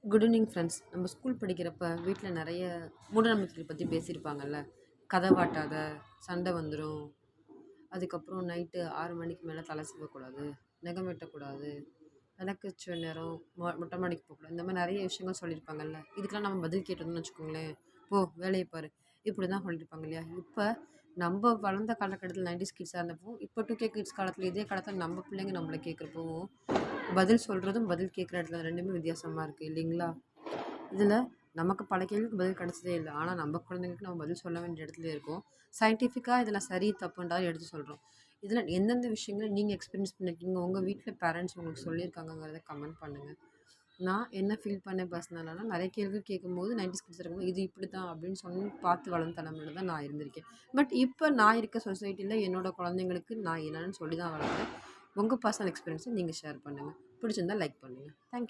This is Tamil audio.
Good evening friends. நம்ம ஸ்கூல் படிக்கிறப்ப வீட்டில் நிறைய மூடநம்பிக்கைகள் பற்றி பேசியிருப்பாங்கல்ல. கதவாட்டாத, சண்டை வந்துடும், அதுக்கப்புறம் நைட்டு 6 மணிக்கு மேலே தலை சீவக்கூடாது, நகம் வெட்டக்கூடாது, விளக்குச்ச நேரம் மொட்டை மாடிக்கு போகக்கூடாது, இந்த மாதிரி நிறைய விஷயங்கள் சொல்லியிருப்பாங்கல்ல. இதுக்கெல்லாம் நம்ம பதில் கேட்டோம்னு வச்சுக்கோங்களேன், போ வேலையை பாரு, இப்படி தான் சொல்லியிருப்பாங்க இல்லையா. இப்போ நம்ம வளர்ந்த காலகட்டத்தில் 90s கிட்ஸாக இருந்தப்போ, இப்போ 2K கிட்ஸ் காலத்தில் இதே காலத்தில் நம்ம பிள்ளைங்க நம்மளை கேட்குறப்பவும் பதில் சொல்கிறதும் பதில் கேட்குற இடத்துல ரெண்டுமே வித்தியாசமாக இருக்குது இல்லைங்களா. இதில் நமக்கு பல கேள்விக்கு பதில் கிடச்சதே இல்லை, ஆனால் நம்ம குழந்தைங்களுக்கு நம்ம பதில் சொல்ல வேண்டிய இடத்துல இருக்கோம். சயின்டிஃபிக்காக இதில் சரி தப்புன்றாலும் எடுத்து சொல்கிறோம். இதில் எந்தெந்த விஷயங்களை நீங்கள் எக்ஸ்பீரியன்ஸ் பண்ணியிருக்கீங்க, உங்கள் வீட்டில் பேரண்ட்ஸ் உங்களுக்கு சொல்லியிருக்காங்கங்கிறத கமெண்ட் பண்ணுங்கள். நான் என்ன ஃபீல் பண்ணேன் பர்சனலானா, நிறைய கேள்வி கேட்கும்போது 90s கிட்ஸ் இருக்கும்போது இது இப்படி தான் அப்படின்னு சொல்லி பார்த்து வளர்ந்த தலைமுறையில் தான் நான் இருந்திருக்கேன். பட் இப்போ நான் இருக்க சொசைட்டியில் என்னோடய குழந்தைங்களுக்கு நான் என்னென்னு சொல்லி தான் வளர்க்குறேன். உங்கள் பர்சனல் எக்ஸ்பீரியன்ஸை நீங்கள் ஷேர் பண்ணுங்கள். பிடிச்சிருந்தால் லைக் பண்ணுங்கள். தேங்க்யூ.